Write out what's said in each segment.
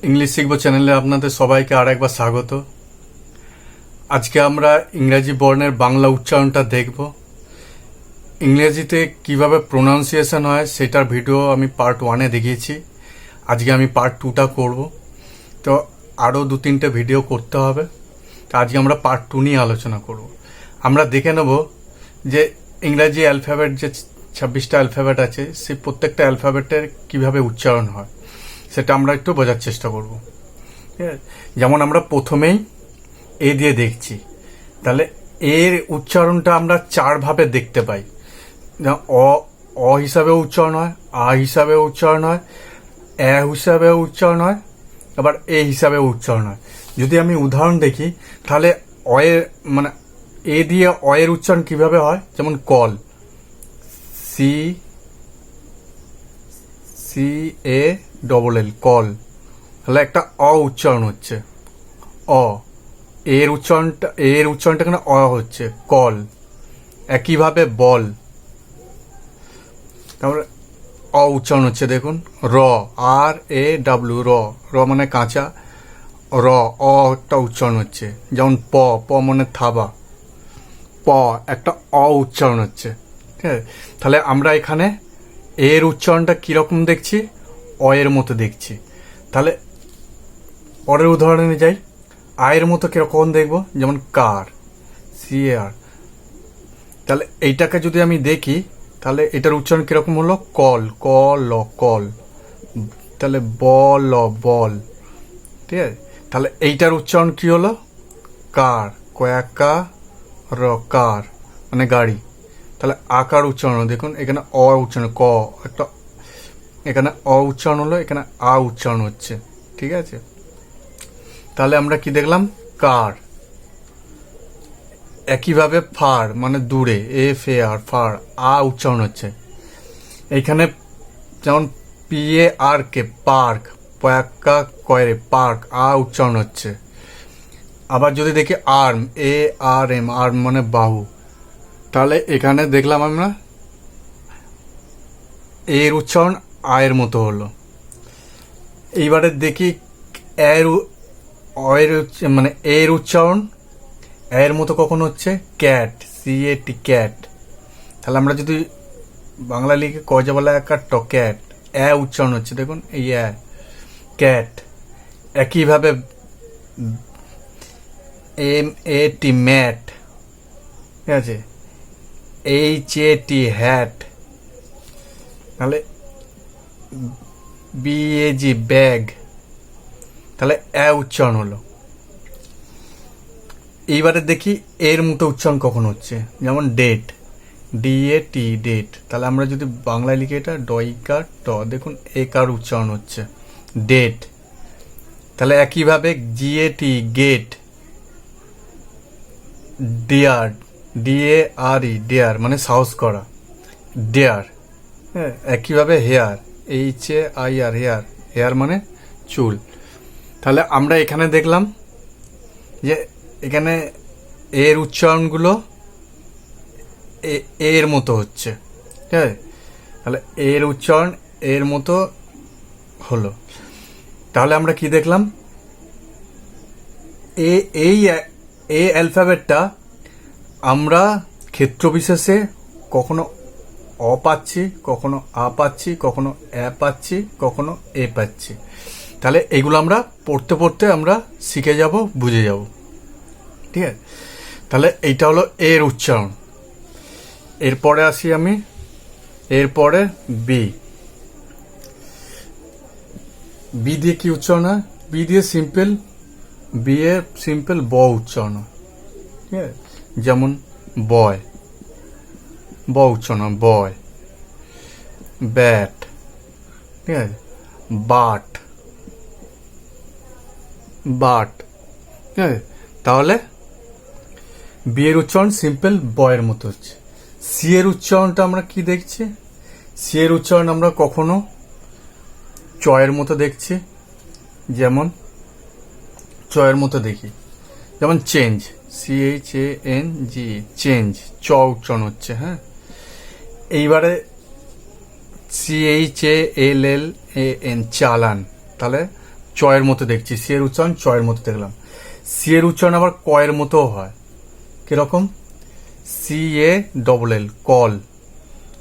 English শিখবো চ্যানেলে আপনাদের সবাইকে আর একবার স্বাগত। আজকে আমরা ইংরেজি বর্ণের বাংলা উচ্চারণটা দেখব। ইংরেজিতে কিভাবে প্রোনাউন্সিয়েশন হয় সেটার ভিডিও আমি পার্ট 1-এ দেখিয়েছি। আজকে আমি পার্ট 2টা করব, তো আরও 2-3টে ভিডিও করতে হবে। তো আজকে আমরা পার্ট 2 নিয়ে আলোচনা করব। আমরা দেখে নেব যে ইংরেজি অ্যালফাবেট যে 26টা অ্যালফাবেট আছে, সেই প্রত্যেকটা অ্যালফাবেটের কিভাবে উচ্চারণ হয় সেটা আমরা একটু বোঝার চেষ্টা করব। ঠিক আছে, যেমন আমরা প্রথমেই এ দিয়ে দেখছি, তাহলে এর উচ্চারণটা আমরা 4 ভাবে দেখতে পাই। অ হিসাবে উচ্চারণ হয়, আ হিসাবে উচ্চারণ হয়, এ হিসাবে উচ্চারণ হয়, আবার এ হিসাবে উচ্চারণ হয়। যদি আমি উদাহরণ দেখি, তাহলে অয়ের মানে এ দিয়ে অয়ের উচ্চারণ কিভাবে হয়, যেমন call, C C A double L, call. তাহলে একটা অ উচ্চারণ হচ্ছে, অ। এর উচ্চারণটা এখানে অ হচ্ছে, কল। একইভাবে বল, তারপরে অ উচ্চারণ হচ্ছে, দেখুন, র, আর এ ডাব্লিউ, র। র মানে কাঁচা, র, অ একটা উচ্চারণ হচ্ছে। যেমন প, প মানে থাবা, প একটা অ উচ্চারণ হচ্ছে। ঠিক আছে, তাহলে আমরা এখানে এর উচ্চারণটা কিরকম দেখছি, অ এর মতো দেখছি। তাহলে পরের উদাহরণে যাই, আয়ের মতো কিরকম দেখবো, যেমন কার, সি আর। তাহলে এইটাকে যদি আমি দেখি, তাহলে এটার উচ্চারণ কিরকম হলো, কল, ক ল, কল। তাহলে বল, বল। ঠিক আছে, তাহলে এইটার উচ্চারণ কি হলো, কার, কয়াকা র, কার মানে গাড়ি। তাহলে আকার উচ্চারণ দেখুন, এখানে অ উচ্চারণ, ক একটা, এখানে অ উচ্চারণ হলো, এখানে আ উচ্চারণ হচ্ছে। ঠিক আছে, তাহলে আমরা কি দেখলাম, কার। একইভাবে ফার মানে দূরে, এ ফে আর, ফার, আ উচ্চারণ হচ্ছে। এইখানে যেমন P A R K, park, পয়াক্কা কয়রে, পার্ক, আ উচ্চারণ হচ্ছে। আবার যদি দেখি arm, A R M, arm মানে বাহু। তাহলে এখানে দেখলাম আমরা এর উচ্চারণ আয়ের মতো হলো। এইবারে দেখি এর মানে এর উচ্চারণ এর মতো কখন হচ্ছে, ক্যাট, সি এ টি, ক্যাট। তাহলে আমরা যদি বাংলা লিখে কজা বলা একটা ট, ক্যাট, এ উচ্চারণ হচ্ছে, দেখুন এই এ, ক্যাট। একইভাবে এম এ টি, ম্যাট। ঠিক আছে, এইচ এ টি, হ্যাট। তাহলে বি এ জি, ব্যাগ। তাহলে এ উচ্চারণ হলো। এইবারে দেখি এর মতো উচ্চারণ কখন হচ্ছে, যেমন date, D A T, date. তাহলে আমরা যদি বাংলায় লিখি এটা ডইকার ট, দেখুন একার উচ্চারণ হচ্ছে, ডেট। তাহলে একইভাবে G A T, gate, dear, D A R E, dare মানে সাহস করা, ডেয়ার। হ্যাঁ, একইভাবে hair, H A I R, hair, hair মানে চুল। তাহলে আমরা এখানে দেখলাম যে এখানে এর উচ্চারণগুলো এর মতো হচ্ছে। ঠিক আছে, তাহলে এর উচ্চারণ এর মতো হলো। তাহলে আমরা কি দেখলাম, এই এ অ্যালফাবেটটা আমরা ক্ষেত্র বিশেষে কখনো অ পাচ্ছি, কখনো আ পাচ্ছি, কখনো এ পাচ্ছি, কখনো এ পাচ্ছি। তাহলে এগুলো আমরা পড়তে পড়তে আমরা শিখে যাব, বুঝে যাব। ঠিক আছে, তাহলে এইটা হলো এর উচ্চারণ। এরপরে আসি আমি, এরপরে বি। বি দিয়ে কি উচ্চারণ হয়, বি দিয়ে সিম্পল, বি এ সিম্পল ব উচ্চারণ হয়। ঠিক আছে, যেমন বয়, ব উচ্চারণ হয়, বয়। ব্যাট, ঠিক আছে, বাট, বাট। ঠিক আছে, তাহলে বি এর উচ্চারণ সিম্পল বয়ের মতো হচ্ছে। সি এর উচ্চারণটা আমরা কি দেখছি, সি এর উচ্চারণ আমরা কখনো চয়ের মতো দেখছি, যেমন চয়ের মতো দেখি, যেমন change, C H A N G, change, চ উচ্চারণ হচ্ছে। হ্যাঁ, এইবারে C H A L L A N, challan. তাহলে চয়ের মতো দেখছি, সি এর উচ্চারণ চয়ের মতো দেখলাম। সি এর উচ্চারণ আবার কয়ের মতোও হয়। কিরকম? C A double L, call.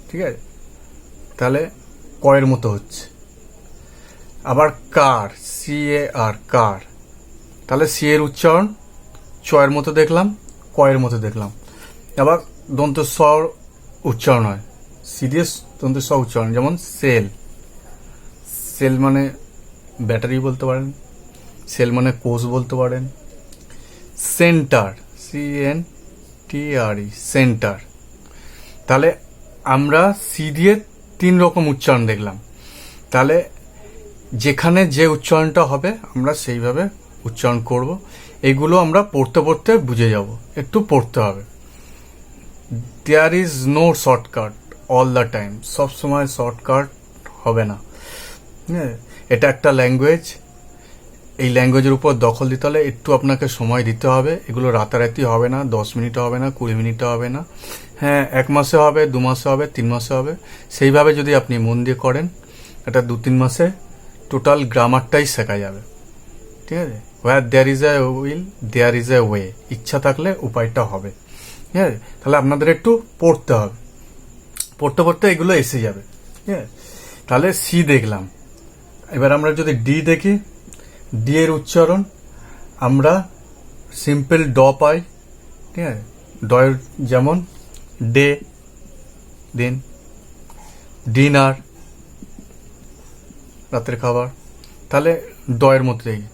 ঠিক আছে, তাহলে কয়ের মতো হচ্ছে। আবার কার, সি এ আর, কার, তাহলে সি এর উচ্চারণ চয়ের মতো দেখলাম, কয়ের মতো দেখলাম। আবার দন্ত স উচ্চারণ হয়, সি দিয়ে দন্ত স উচ্চারণ, যেমন সেল। সেল মানে ব্যাটারি বলতে পারেন, সেল মানে কোষ বলতে পারেন। সেন্টার, সি এন টি আর ই, সেন্টার। তাহলে আমরা সি দিয়ে 3 রকম উচ্চারণ দেখলাম। তাহলে যেখানে যে উচ্চারণটা হবে আমরা সেইভাবে উচ্চারণ করব। এগুলো আমরা পড়তে পড়তে বুঝে যাব, একটু পড়তে হবে। There is no shortcut all the time, সবসময় শর্টকাট হবে না। হ্যাঁ, এটা একটা ল্যাঙ্গুয়েজ, এই ল্যাঙ্গুয়েজের উপর দখল দিতে হলে একটু আপনাকে সময় দিতে হবে। এগুলো রাতারাতি হবে না, 10 মিনিটে হবে না, 20 মিনিটে হবে না। হ্যাঁ, 1 মাসে হবে, 2 মাসে হবে, 3 মাসে হবে। সেইভাবে যদি আপনি মন দিয়ে করেন, এটা 2-3 মাসে টোটাল গ্রামারটাই শেখা যাবে। ঠিক আছে, where there is a will there is a way, ইচ্ছা থাকলে উপায়টা হবে। ঠিক আছে, তাহলে আপনাদের একটু পড়তে হবে, পড়তে পড়তে এগুলো এসে যাবে। ঠিক আছে, তাহলে সি দেখলাম। এবার আমরা যদি ডি দেখি, ডি এর উচ্চারণ আমরা সিম্পল ড পাই। ঠিক আছে, ডয়ের যেমন ডে, দিন, ডিনার, রাতের খাবার, তাহলে ডয়ের মতো দেখি।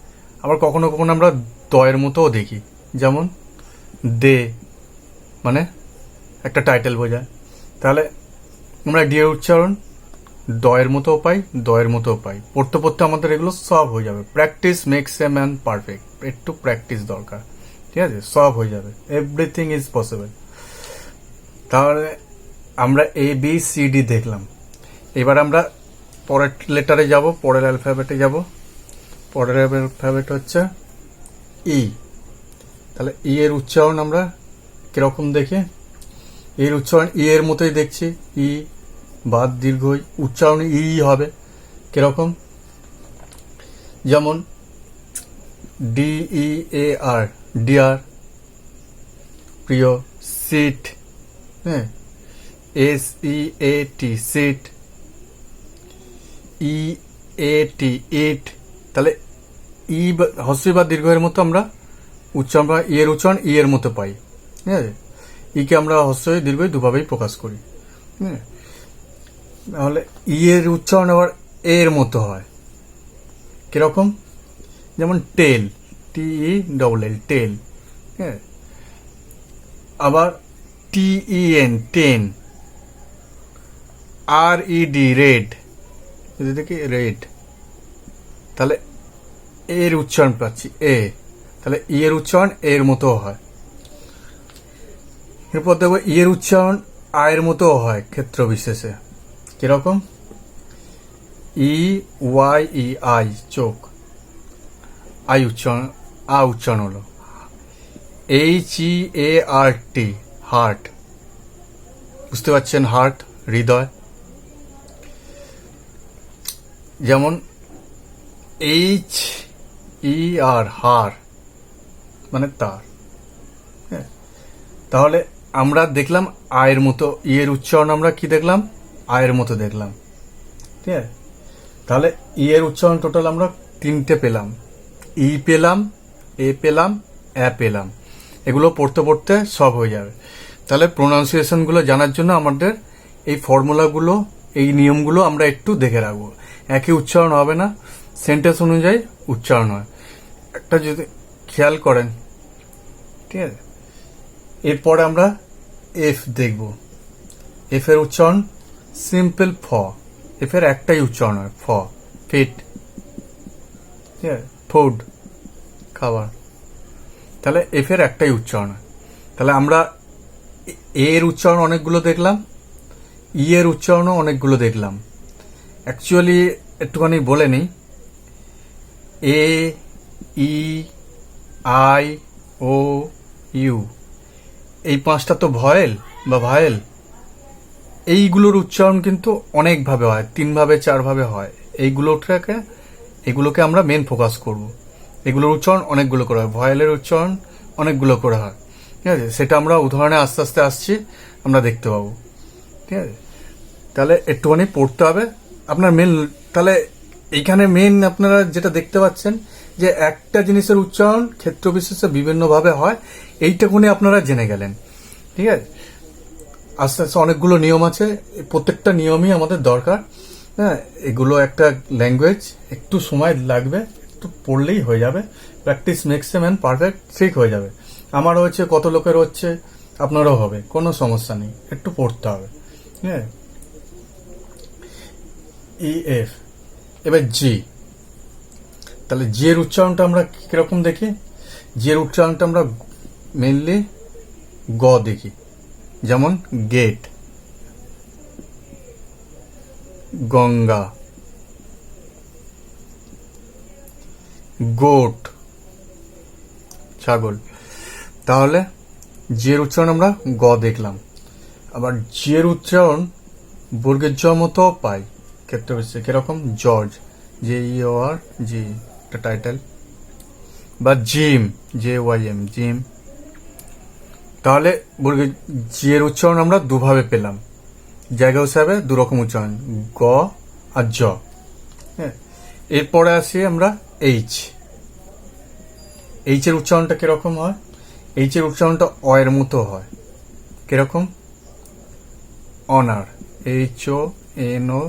আবার কখনো কখনো আমরা দয়ের মতোও দেখি, যেমন দে মানে একটা টাইটেল বোঝায়। তাহলে আমরা ডি এর উচ্চারণ ডয়ের মতোও পাই, দয়ের মতোও পাই। পড়তে পড়তে আমাদের এগুলো সব হয়ে যাবে। Practice makes a man perfect, একটু প্র্যাকটিস দরকার। ঠিক আছে, সব হয়ে যাবে, এভরিথিং ইজ পসিবল। তাহলে আমরা এ বি সি ডি দেখলাম। এবার আমরা পরের লেটারে যাব, পরের অ্যালফাবেটে যাব। পরের অ্যালফাবেট হচ্ছে ই। তাহলে ই এর উচ্চারণ আমরা কিরকম দেখি? এর উচ্চারণ ই এর মতোই দেখছি, ই বাদ দীর্ঘ উচ্চারণ ই হবে। কিরকম? যেমন ডি ই এ আর, ডিয়ার, প্রিয়। সিট, হ্যাঁ, এস ই এ টি, সিট। ই এ টি, ইট। তাহলে ই হস্যই বা দীর্ঘের মতো আমরা উচ্চারণ, ই এর উচ্চারণ ই এর মতো পাই। ঠিক আছে, ইকে আমরা হস্যই দীর্ঘই দুভাবেই প্রকাশ করি। হ্যাঁ, তাহলে ই এর উচ্চারণ আবার এর মতো হয়। কিরকম? যেমন টেল, টি ই ডবল এল, টেল। হ্যাঁ, আবার টি ই এন, টেন। আর ই ডি, রেড, দেখি রেড। তাহলে এর উচ্চারণ পাচ্ছি এ, তাহলে ই এর উচ্চারণ এর মতো হয়। এরপর দেখবো ই এর উচ্চারণ আয়ের মতো হয় ক্ষেত্র বিশেষে। কিরকম? ই ওয়াই ই, আই, চোখ। আই উচ্চারণ, আ উচ্চারণ হলো। এইচ ই এ আর টি, হার্ট। বুঝতে পারছেন, হার্ট, হৃদয়। যেমন এইচ ই আর, হার মানে তার। হ্যাঁ, তাহলে আমরা দেখলাম আয়ের মতো, ইয়ের উচ্চারণ আমরা কি দেখলাম? আয়ের মতো দেখলাম। ঠিক আছে, তাহলে ই এর উচ্চারণ টোটাল আমরা 3টে পেলাম। ই পেলাম, এ পেলাম, এ পেলাম। এগুলো পড়তে পড়তে সব হয়ে যাবে। তাহলে প্রোনাউন্সিয়েশনগুলো জানার জন্য আমাদের এই ফর্মুলাগুলো, এই নিয়মগুলো আমরা একটু দেখে রাখবো। একই উচ্চারণ হবে না, সেন্টেন্স অনুযায়ী উচ্চারণ হয়। একটা যদি খেয়াল করেন, ঠিক আছে। এরপরে আমরা এফ দেখব। এফ এর উচ্চারণ সিম্পল ফ। এফ এর একটাই উচ্চারণ হয়, ফ, ফিট। ঠিক আছে, ফুড, খাবার। তাহলে এফ এর একটাই উচ্চারণ হয়। তাহলে আমরা এর উচ্চারণ অনেকগুলো দেখলাম, ই এর উচ্চারণও অনেকগুলো দেখলাম। অ্যাকচুয়ালি একটুখানি বলে নিই, এ, ই, আই, ও, ইউ, এই 5টা তো ভয়েল বা ভায়েল। এইগুলোর উচ্চারণ কিন্তু অনেকভাবে হয়, 3 ভাবে 4 ভাবে হয়। এইগুলোটাকে এগুলোকে আমরা মেন ফোকাস করব। এগুলোর উচ্চারণ অনেকগুলো করা হয়, ভয়েলের উচ্চারণ অনেকগুলো করা হয়, ঠিক আছে? সেটা আমরা উদাহরণে আস্তে আস্তে আসছি, আমরা দেখতে পাবো, ঠিক আছে? তাহলে একটুখানি পড়তে হবে আপনার মেন। তাহলে এইখানে মেন আপনারা যেটা দেখতে পাচ্ছেন যে একটা জিনিসের উচ্চারণ ক্ষেত্র বিশেষে বিভিন্নভাবে হয়, এইটাকুনি আপনারা জেনে গেলেন, ঠিক আছে? আস্তে আস্তে অনেকগুলো নিয়ম আছে, প্রত্যেকটা নিয়মই আমাদের দরকার। হ্যাঁ, এগুলো একটা ল্যাঙ্গুয়েজ, একটু সময় লাগবে, একটু পড়লেই হয়ে যাবে। Practice makes a man perfect, ঠিক হয়ে যাবে। আমার হচ্ছে, কত লোকের হচ্ছে, আপনারও হবে, কোনো সমস্যা নেই, একটু পড়তে হবে। হ্যাঁ, ই এফ, এবার জি। তাহলে জি এর উচ্চারণটা আমরা কিরকম দেখি? জি এর উচ্চারণটা আমরা মেনলি গ দেখি, যেমন গেট, গঙ্গা, গোট, ছাগল। তাহলে জি এর উচ্চারণ আমরা গ দেখলাম। আবার জি এর উচ্চারণ বর্গের জ মতো পাই ক্ষেত্র বিশেষে, কিরকম? জর্জ, জে ই ও আর জি, একটা টাইটেল। বা gym, J Y M, gym. তাহলে বর্গের জি এর উচ্চারণ আমরা দুভাবে পেলাম, জায়গা হিসাবে দুরকম উচ্চারণ, গ আর জ। হ্যাঁ, এরপরে আসি আমরা এইচ। এইচ এর উচ্চারণটা কিরকম হয়? এইচ এর উচ্চারণটা অ এর মতো হয়, কিরকম? Honour, H O N O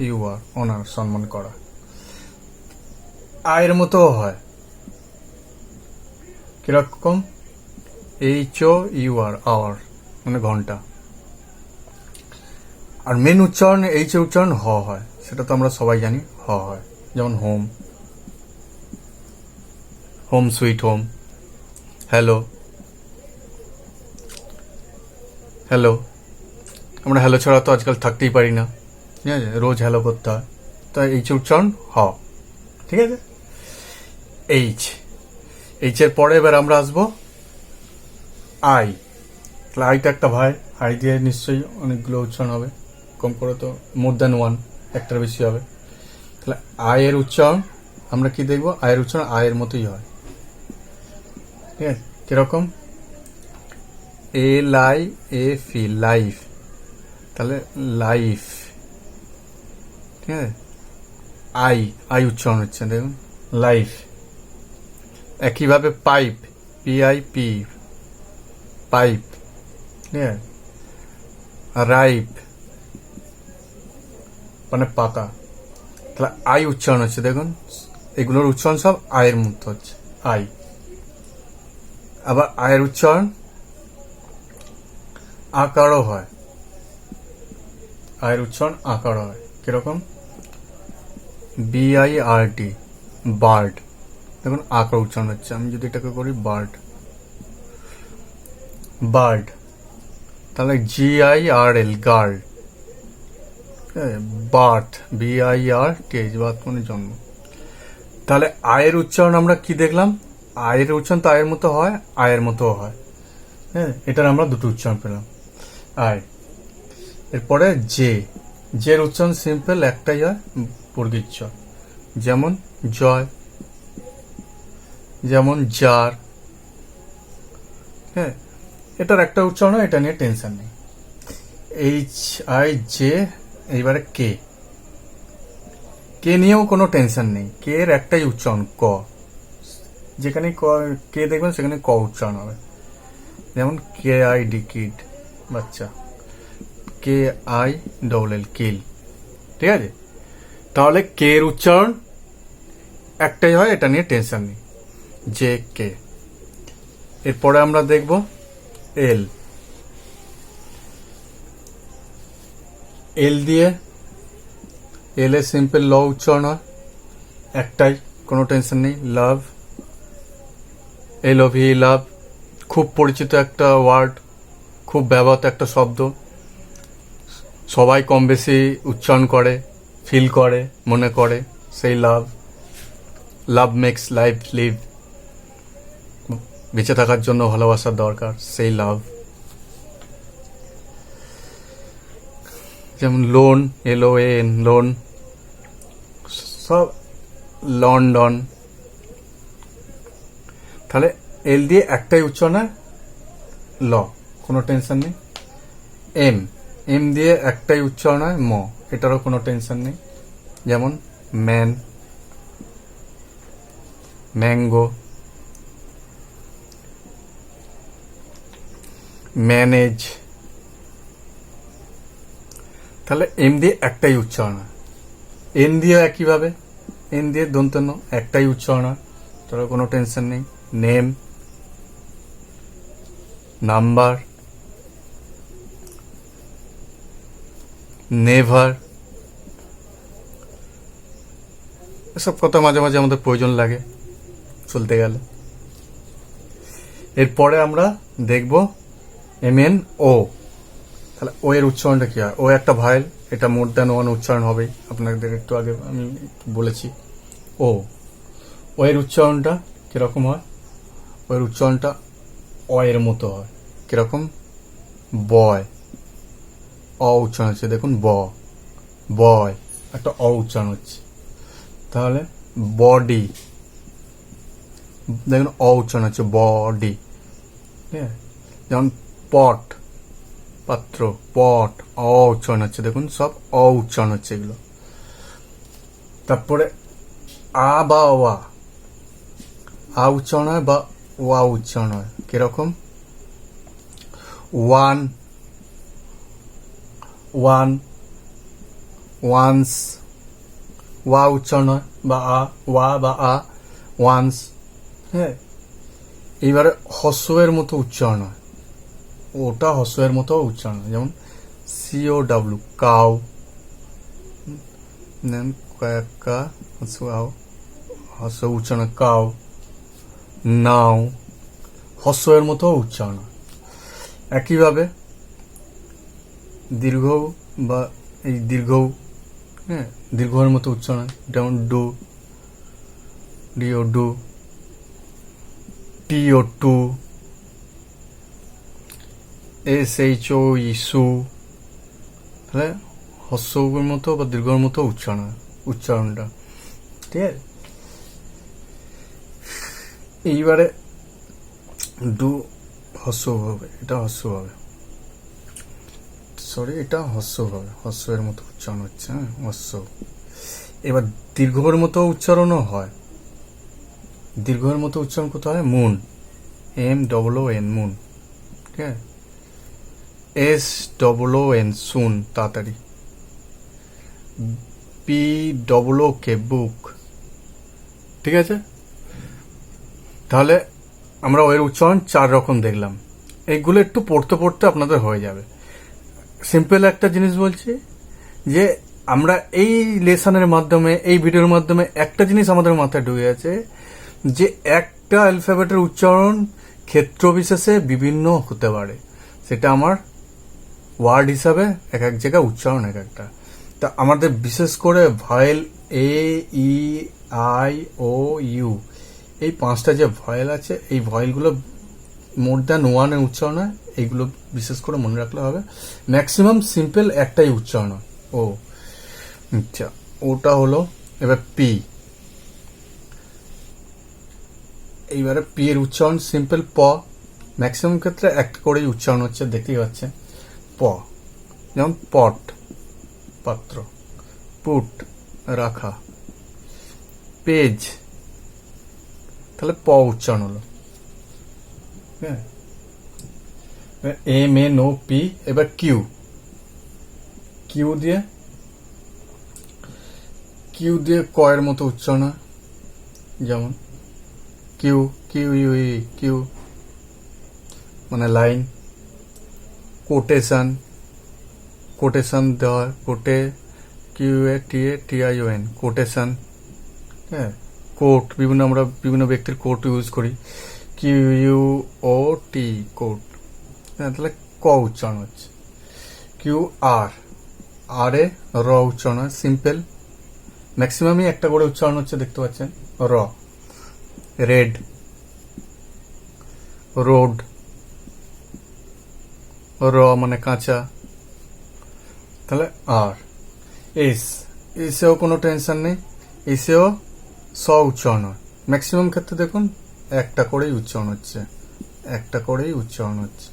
U R, honour, সম্মান করা। আয়ের মতো হয়, কিরকম? H O U R, hour, মানে ঘন্টা। আর মেন উচ্চারণ এইচ এর উচ্চারণ হ হয়, সেটা তো আমরা সবাই জানি, হ হয়। যেমন home, home sweet home, hello, hello. আমরা হ্যালো ছাড়া তো আজকাল থাকতেই পারি না, ঠিক আছে? রোজ হ্যালো করতে হয়, তাই এইচ এর উচ্চারণ হ, ঠিক আছে? এইচ, এইচ এর পরে এবার আমরা আসবো আই। তাহলে আইটা একটা ভাই, আই দিয়ে নিশ্চয়ই অনেকগুলো উচ্চারণ হবে, কম করে তো মোর দ্যান ওয়ান, একটার বেশি হবে। তাহলে আয়ের উচ্চারণ আমরা কি দেখবো? আয়ের উচ্চারণ আয়ের মতোই হয়, ঠিক আছে? কিরকম? L I F E, life. তাহলে লাইফ, ঠিক আছে? আই, আই উচ্চারণ হচ্ছে, দেখুন, লাইফ। একইভাবে pipe, P I P, pipe, ঠিক আছে? রাইপ মানে পাকা। তাহলে আই উচ্চারণ হচ্ছে, দেখুন, এগুলোর উচ্চারণ সব আয়ের মতো হচ্ছে, আই। আবার আয়ের উচ্চারণ আকারও হয়, আয়ের উচ্চারণ আকারও হয়, কিরকম? B I R D, bird. দেখুন আকার উচ্চারণ হচ্ছে, আমি যদি এটাকে করি বার্ড, বার্ড। তাহলে G I R L, girl. Birth, B I R T H, birth মানে জন্ম। তাহলে আয়ের উচ্চারণ আমরা কি দেখলাম? আয়ের উচ্চারণ তো আয়ের মতো হয়, আয়ের মতো হয়। হ্যাঁ, এটার আমরা দুটো উচ্চারণ পেলাম, আয়। এরপরে জে, জের উচ্চারণ সিম্পল একটাই হয়, বর্গীর জ। যেমন জয়, যেমন জার। হ্যাঁ, এটার একটা উচ্চারণ হয়, এটা নিয়ে টেনশন নেই। এইচ আই জে, এইবারে কে, কে নিয়েও কোনো টেনশন নেই, কে এর একটাই উচ্চারণ, ক। যেখানে কে দেখবেন সেখানে ক উচ্চারণ হবে। যেমন কে আই ডি, কিড, বাচ্চা। কে আই ডবল এল, কিল, ঠিক আছে? তাহলে কে এর উচ্চারণ একটাই হয়, এটা নিয়ে টেনশন নেই, জে কে। এরপরে আমরা দেখব এল। এল দিয়ে, এল এ সিম্পল ল উচ্চারণ হয়, একটাই, কোনো টেনশন নেই, লাভ, এল ও ভি, লাভ। খুব পরিচিত একটা ওয়ার্ড, খুব ব্যবহৃত একটা শব্দ, সবাই কম বেশি উচ্চারণ করে, ফিল করে, মনে করে, সেই লাভ। লাভ মেক্স লাইফ লিভ, বেঁচে থাকার জন্য ভালোবাসার দরকার, সেই লাভ। যেমন লোন, এল ও এন, লোন। সব লন্ডন। তাহলে এল দিয়ে একটাই উচ্চারণ হয়, ল, কোনো টেনশন নেই। এম, এম দিয়ে একটাই উচ্চারণ হয়, ম, এটারও কোনো টেনশন নেই। যেমন ম্যান, ম্যাঙ্গো, ম্যানেজ। তাহলে এম দিয়ে একটাই উচ্চারণ হয়। এন দিয়ে একইভাবে, এন দিয়ে দন্তন্য একটাই উচ্চারণ হয়, তাহলে কোনো টেনশন নেই। নেম, নাম্বার, নেভার, এসব কথা মাঝে মাঝে আমাদের প্রয়োজন লাগে চলতে গেলে। এরপরে আমরা দেখব এমএন ও। তাহলে ও এর উচ্চারণটা কি হয়? ও একটা ভায়েল, এটা মোর দ্যান ওয়ান উচ্চারণ হবেই, আপনাদের একটু আগে আমি বলেছি। ও, ও এর উচ্চারণটা কিরকম হয়? ও এর উচ্চারণটা অ এর মতো হয়। কিরকম? বয়, অ উচ্চারণ হচ্ছে, দেখুন ব, বয়, একটা অ উচ্চারণ হচ্ছে। তাহলে বডি, দেখুন অ উচ্চারণ হচ্ছে, বডি। ঠিক আছে? যেমন পট, পাত্র, পট, অ উচ্চারণ হচ্ছে, দেখুন সব অ উচ্চারণ হচ্ছে এগুলো। তারপরে আ বা ওয়া, আ উচ্চারণ হয় বা ওয়া উচ্চারণ হয়। কিরকম? ওয়ান, ওয়ান, ওয়ান্স, ওয়া উচ্চারণ হয় বা আ, ওয়া বা আ, ওয়ান্স। হ্যাঁ, এইবারে হ্রস্বের মতো উচ্চারণ হয়, ওটা হ্রস্বের মতো উচ্চারণ হয়। যেমন সিও ডাব্লু, কাউ, কা, হ্রস্ব উচ্চারণ হয়, কাউ। নাও, হ্রস্বের মতো উচ্চারণ হয়। একইভাবে দীর্ঘ বা এই দীর্ঘ, হ্যাঁ, দীর্ঘের মতো উচ্চারণ হয়। যেমন do, D O do, T O to, S H O ইসু। তাহলে হ্রস্বের মতো বা দীর্ঘের মতো উচ্চারণ হয় উচ্চারণটা। ঠিক আছে? এইবারে ডু হ্রস্ব হবে, এটা হ্রস্ব হবে, সরি এটা হ্রস্ব হবে, হ্রস্বের মতো উচ্চারণ হচ্ছে, হ্যাঁ, হ্রস্ব। এবার দীর্ঘের মতো উচ্চারণও হয়। দীর্ঘের মতো উচ্চারণ কোথায় হয়? Moon, M double O N, moon. ঠিক আছে? S double O N, soon, তাড়াতাড়ি। P double O K, book. ঠিক আছে? তাহলে আমরা ওর উচ্চারণ 4 রকম দেখলাম। এইগুলো একটু পড়তে পড়তে আপনাদের হয়ে যাবে। সিম্পল একটা জিনিস বলছি, যে আমরা এই লেসনের মাধ্যমে, এই ভিডিওর মাধ্যমে একটা জিনিস আমাদের মাথায় ঢুকে আছে, যে একটা অ্যালফাবেটের উচ্চারণ ক্ষেত্র বিশেষে বিভিন্ন হতে পারে। সেটা আমার ওয়ার্ড হিসাবে এক এক জায়গায় উচ্চারণ এক একটা। তা আমাদের বিশেষ করে ভয়েল এ, ই, আই, ও, ইউ, এই 5টা যে ভয়েল আছে, এই ভয়েলগুলো মোর দ্যান ওয়ানের উচ্চারণ হয়। এইগুলো বিশেষ করে মনে রাখলে হবে। ম্যাক্সিমাম সিম্পল একটাই উচ্চারণ হয়, ও। আচ্ছা, ওটা হলো। এবার পি, এইবারে পি এর উচ্চারণ সিম্পল প, ম্যাক্সিমাম ক্ষেত্রে একটা করেই উচ্চারণ হচ্ছে, দেখতেই পাচ্ছেন, প। যেমন পট, পাত্র, পুট, রাখা, পেজ, তাহলে প উচ্চারণ হলো। হ্যাঁ, এম এন ও পি। এবার কিউ, কিউ দিয়ে, কিউ দিয়ে কয়ের মতো উচ্চারণ হয়। যেমন queue, Q U E, queue মানে লাইন। কোটেশন, কোটেশন দেওয়া হয়, quote, Q A T A T I O N, quotation. হ্যাঁ, কোট, বিভিন্ন আমরা বিভিন্ন ব্যক্তির কোট ইউজ করি, Q U O T, quote. হ্যাঁ, তাহলে ক উচ্চারণ হচ্ছে। কিউ আর, আর এ র উচ্চারণ হয়, সিম্পল। ম্যাক্সিমামই একটা করে উচ্চারণ হচ্ছে, দেখতে পাচ্ছেন, র। রেড, রোড, র মানে কাঁচা, তাহলে আর। এস, এসেও কোনো টেনশন নেই, এসেও স উচ্চারণ হয়। ম্যাক্সিমাম ক্ষেত্রে দেখুন একটা করেই উচ্চারণ হচ্ছে, একটা করেই উচ্চারণ হচ্ছে।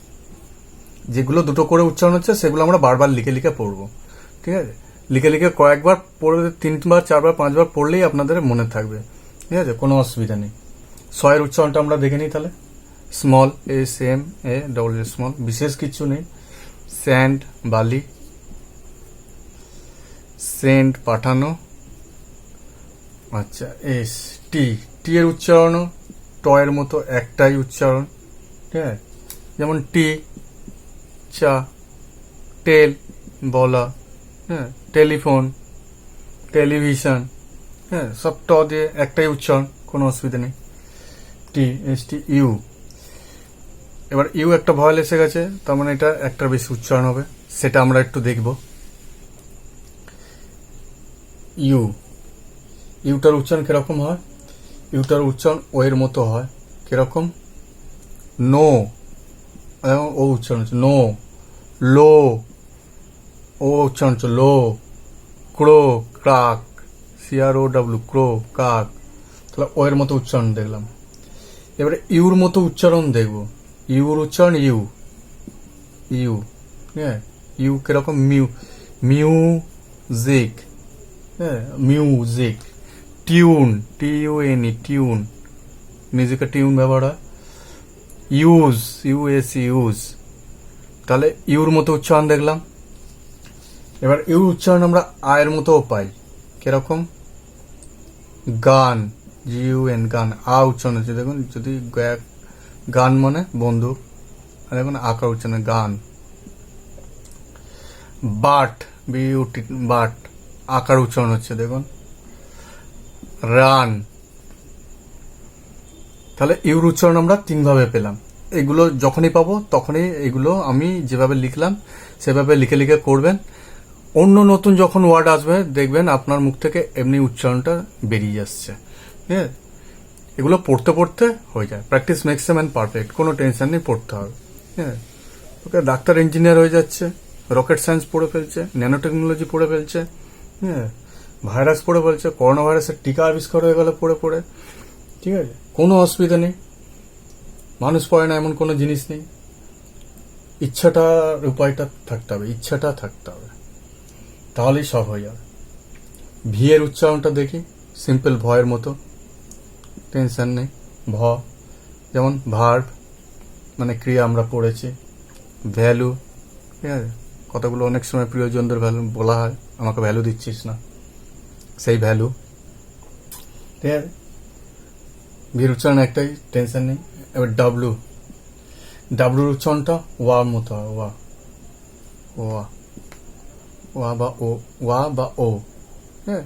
যেগুলো দুটো করে উচ্চারণ হচ্ছে সেগুলো আমরা বারবার লিখে লিখে পড়বো, ঠিক আছে? লিখে লিখে কয়েকবার পড়ে 3বার 4বার 5বার পড়লেই আপনাদের মনে থাকবে, ঠিক আছে? কোনো অসুবিধা নেই। সয়ের উচ্চারণটা আমরা দেখে নিই তাহলে। স্মল, SMA স্মল, বিশেষ কিছু নেই। স্যান্ড, বালি। সেন্ড, পাঠানো। আচ্ছা, টি এর উচ্চারণও টয়ের মতো একটাই উচ্চারণ, ঠিক আছে? যেমন টি, চা। টেল, বলা, হ্যাঁ। টেলিফোন, টেলিভিশন, হ্যাঁ, সব ট দিয়ে একটাই উচ্চারণ, কোনো অসুবিধা নেই। ইউ। এবার ইউ একটা ভয়েল এসে গেছে, তার মানে এটা একটার বেশি উচ্চারণ হবে, সেটা আমরা একটু দেখব। ইউটার উচ্চারণ কিরকম হয়? ইউটার উচ্চারণ ও এর মতো হয়, কিরকম? নো, ও উচ্চারণ হচ্ছে নো। লো, ও উচ্চারণ হচ্ছে লো। ক্রো, ক্রাক, CROW, ক্রো, কাক। তাহলে ও এর মতো উচ্চারণ দেখলাম। এবারে ইউর মতো উচ্চারণ দেখব। ইউর উচ্চারণ ইউ, হ্যাঁ। ইউ কিরকম? মিউজিক, হ্যাঁ, মিউজিক। টিউন, TUNE, টিউন, মিউজিকের টিউন ব্যবহার হয়। ইউজ। তাহলে ইউর মতো উচ্চারণ দেখলাম। এবার ইউর উচ্চারণ আমরা আয়ের মতোও পাই, কিরকম? গান, GUN, গান। উচ্চারণ হচ্ছে দেখুন, যদি গান মানে বন্দুক, আর দেখুন আকার উচ্চারণ গান। বাট, BUT, বাট, আকার উচ্চারণ হচ্ছে দেখুন। রান। তাহলে ইউর উচ্চারণ আমরা 3 ভাবে পেলাম। এগুলো যখনই পাবো তখনই এগুলো আমি যেভাবে লিখলাম সেভাবে লিখে লিখে করবেন। অন্য নতুন যখন ওয়ার্ড আসবে দেখবেন আপনার মুখ থেকে এমনি উচ্চারণটা বেরিয়ে যাচ্ছে, ঠিক আছে? এগুলো পড়তে পড়তে হয়ে যায়। Practice makes a man perfect, কোনো টেনশন নেই, পড়তে হবে, হ্যাঁ। ওকে, ডাক্তার ইঞ্জিনিয়ার হয়ে যাচ্ছে, রকেট সায়েন্স পড়ে ফেলছে, ন্যানো টেকনোলজি পড়ে ফেলছে, হ্যাঁ, ভাইরাস পড়ে ফেলছে, করোনা ভাইরাসের টিকা আবিষ্কার হয়ে গেল পড়ে পড়ে, ঠিক আছে? কোনো অসুবিধা নেই। মানুষ পড়ে না এমন কোনো জিনিস নেই। ইচ্ছাটার উপায়টা থাকতে হবে, ইচ্ছাটা থাকতে হবে, তাহলেই সব হয়ে যাবে। ভি এর উচ্চারণটা দেখি, সিম্পল ভয়ের মতো, টেনশন নেই। যেমন ভার্ব মানে ক্রিয়া আমরা পড়েছি। ভ্যালু, ঠিক আছে? কতগুলো অনেক সময় প্রিয়জনদের ভ্যালু বলা হয়, আমাকে ভ্যালু দিচ্ছিস না, সেই ভ্যালু, ঠিক আছে? ভির উচ্চারণ একটাই, টেনশন নেই। এবার ডাব্লুর উচ্চারণটা ওয়ার মতো হয়, ওয়া বা ও, হ্যাঁ।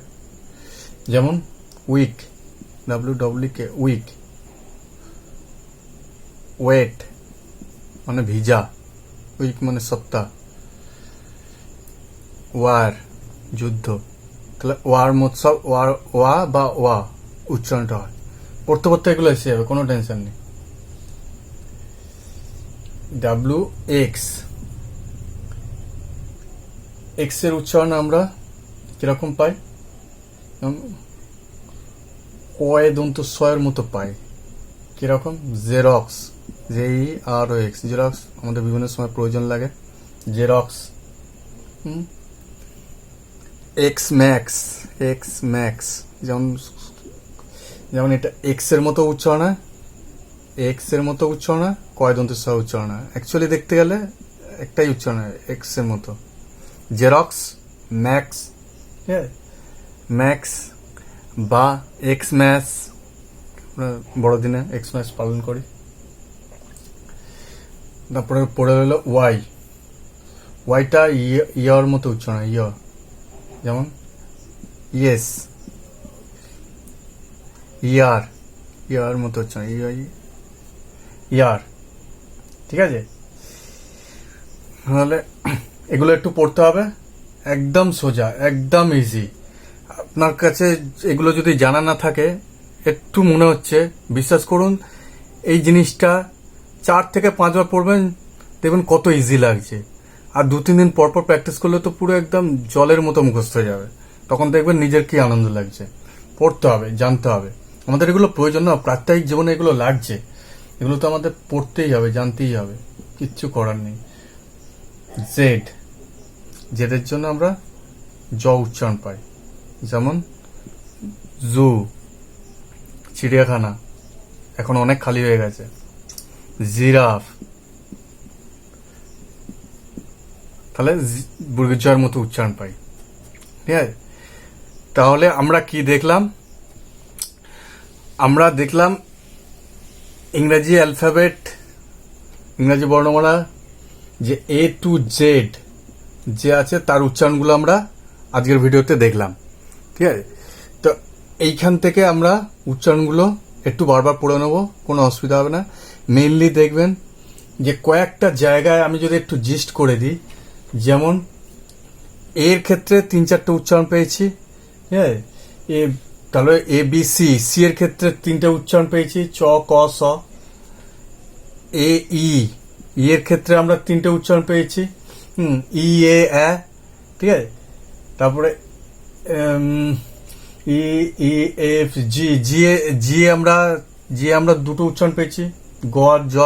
যেমন উইক, WWK, উইক। ওয়েট মানে ভিজা, উইক মানে সপ্তাহ। ওয়ার, যুদ্ধ। তাহলে ওয়ার মৎসব, ওয়া বা ওয়া উচ্চারণটা হয়। পড়তে পড়তে এগুলো এসে যাবে, কোনো টেনশন নেই। WX, এক্স এর উচ্চারণ আমরা কিরকম পাই? কয়ে দন্ত সয়ের মতো পাই, কিরকম? জেরক্স, JEROX, জেরক্স আমাদের বিভিন্ন সময় প্রয়োজন লাগে, জেরক্স। এক্স ম্যাক্স, যেমন এটা এক্স এর মতো উচ্চারণ হয়, কয় দন্ত স উচ্চারণ হয়। অ্যাকচুয়ালি দেখতে গেলে একটাই উচ্চারণ হয়, এক্স এর মতো। জেরক্স, ম্যাক্স, ম্যাক্স বা এক্স ম্যাস, বড়দিনে এক্স ম্যাস পালন করি। তারপরে পড়ে হলো ওয়াইটা ইয়ার মতো উচ্চারণ হয়, যেমন ইয়েস, ইয়ার মতো উচ্চারণ, ইয়ার, ঠিক আছে? তাহলে এগুলো একটু পড়তে হবে, একদম সোজা, একদম ইজি। আপনার কাছে এগুলো যদি জানা না থাকে, একটু মনে হচ্ছে, বিশ্বাস করুন এই জিনিসটা 4 থেকে 5 বার পড়বেন, দেখবেন কত ইজি লাগছে। আর 2-3 দিন পর পর প্র্যাকটিস করলে তো পুরো একদম জলের মতো মুখস্থ হয়ে যাবে, তখন দেখবেন নিজের কি আনন্দ লাগছে। পড়তে হবে, জানতে হবে। আমাদের এগুলো প্রয়োজন না, প্রাত্যহিক জীবনে এগুলো লাগছে, এগুলো তো আমাদের পড়তেই হবে, জানতেই হবে, কিচ্ছু করার নেই। জেড, জেদের জন্য আমরা জ উচ্চারণ পাই, যেমন জু, চিড়িয়াখানা, এখন অনেক খালি হয়ে গেছে। জিরাফ, তাহলে বর্গীর মতো উচ্চারণ পাই। ঠিক আছে, তাহলে আমরা কি দেখলাম? আমরা দেখলাম ইংরেজি অ্যালফাবেট, ইংরেজি বর্ণমালা যে এ টু জেড যে আছে তার উচ্চারণগুলো আমরা আজকের ভিডিওতে দেখলাম। ঠিক আছে, তো এইখান থেকে আমরা উচ্চারণগুলো একটু বারবার পড়ে নেবো, কোনো অসুবিধা হবে না। মেইনলি দেখবেন যে কয়েকটা জায়গায় আমি যদি একটু জিস্ট করে দিই, যেমন এর ক্ষেত্রে 3-4টে উচ্চারণ পেয়েছি। হ্যাঁ, তাহলে এ বি সি, সি এর ক্ষেত্রে 3টে উচ্চারণ পেয়েছি, চ ক স। এ ই, ই এর ক্ষেত্রে আমরা 3টে উচ্চারণ পেয়েছি, ই এ এ। ঠিক আছে, তারপরে ই ই এফ জি, জি আমরা 2টো উচ্চারণ পেয়েছি, গ আর জ।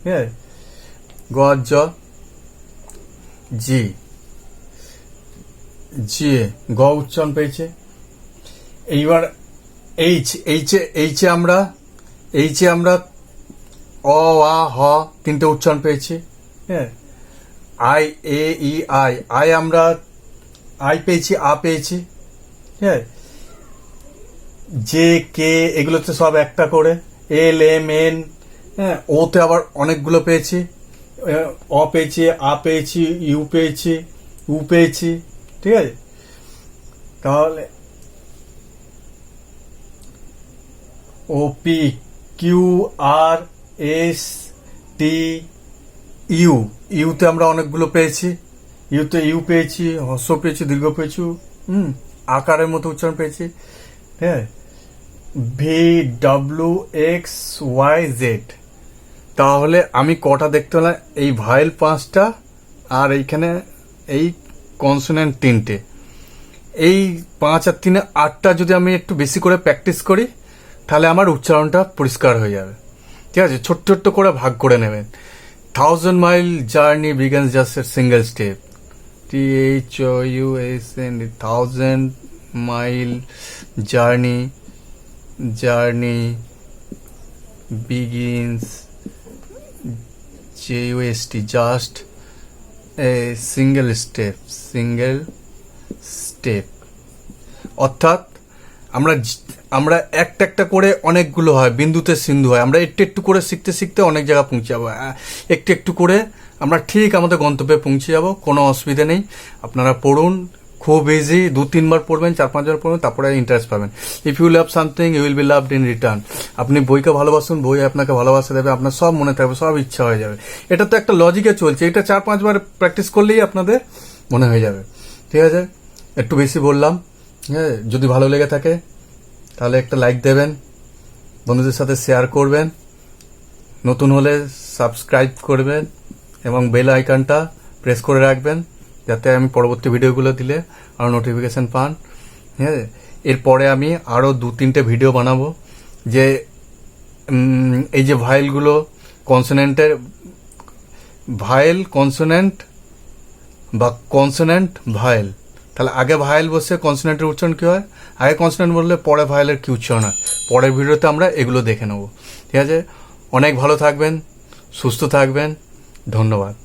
ঠিক আছে, গ আর জ, জি জি গ উচ্চারণ পেয়েছে। এইবার এইচে আমরা অ আ হ 3টে উচ্চারণ পেয়েছি। হ্যাঁ, আই এ ই আই আমরা আই পেয়েছি, আ পেয়েছি। হ্যাঁ, জে কে এগুলোতে সব একটা করে, এল এম এন। হ্যাঁ, ওতে আবার অনেকগুলো পেয়েছি, অ পেয়েছি, আ পেয়েছি, ইউ পেয়েছি, উ পেয়েছি। ঠিক আছে, তাহলে O P Q R S T U, ইউতে আমরা অনেকগুলো পেয়েছি, ইউতে ইউ পেয়েছি, হ্রস্ব পেয়েছি, দীর্ঘ পেয়েছি, আকারের মতো উচ্চারণ পেয়েছি। হ্যাঁ, V W X Y Z. তাহলে আমি কটা দেখতে হলাম? এই ভায়েল 5টা আর এইখানে এই কনসোনেন্ট 3টে, এই 5 আর 3 8টা যদি আমি একটু বেশি করে প্র্যাকটিস করি, তাহলে আমার উচ্চারণটা পরিষ্কার হয়ে যাবে। ঠিক আছে, ছোট্ট ছোট্ট করে ভাগ করে নেবেন। 1000 mile journey begins just a single step, THOUSAND, 1000 mile journey begins JUST, just a single step. অর্থাৎ আমরা একটা একটা করে অনেকগুলো হয়, বিন্দুতে সিন্ধু হয়, আমরা একটু একটু করে শিখতে শিখতে অনেক জায়গা পৌঁছে যাবো। একটু একটু করে আমরা ঠিক আমাদের গন্তব্যে পৌঁছে যাব, কোনো অসুবিধা নেই। আপনারা পড়ুন, খুব ইজি, 2-3 বার পড়বেন, 4-5 বার পড়বেন, তারপরে ইন্টারেস্ট পাবেন। If you love something you will be loved in return. আপনি বইকে ভালোবাসুন, বই আপনাকে ভালোবাসা দেবে, আপনার সব মনে থাকবে, সব ইচ্ছা হয়ে যাবে। এটা তো একটা লজিকে চলছে, এটা 4-5 বার প্র্যাকটিস করলেই আপনাদের মনে হয়ে যাবে। ঠিক আছে, একটু বেশি বললাম। হ্যাঁ, যদি ভালো লেগে থাকে তাহলে একটা লাইক দেবেন, বন্ধুদের সাথে শেয়ার করবেন, নতুন হলে সাবস্ক্রাইব করবেন এবং বেল আইকনটা প্রেস করে রাখবেন, যাতে আমি পরবর্তী ভিডিওগুলো দিলে আরও নোটিফিকেশান পান। হ্যাঁ, এরপরে আমি আরও 2-3টে ভিডিও বানাবো, যে এই যে ভায়েলগুলো, কনসোনেন্টের ভায়েল, কনসোনেন্ট বা কনসোনেন্ট ভায়েল। তাহলে আগে ভায়েল বসে কনসোনেন্টের উচ্চারণ কী হয়, আগে কনসোনেন্ট বললে পরে ভায়েলের কী উচ্চারণ হয়, পরের ভিডিওতে আমরা এগুলো দেখে নেব। ঠিক আছে, অনেক ভালো থাকবেন, সুস্থ থাকবেন, ধন্যবাদ।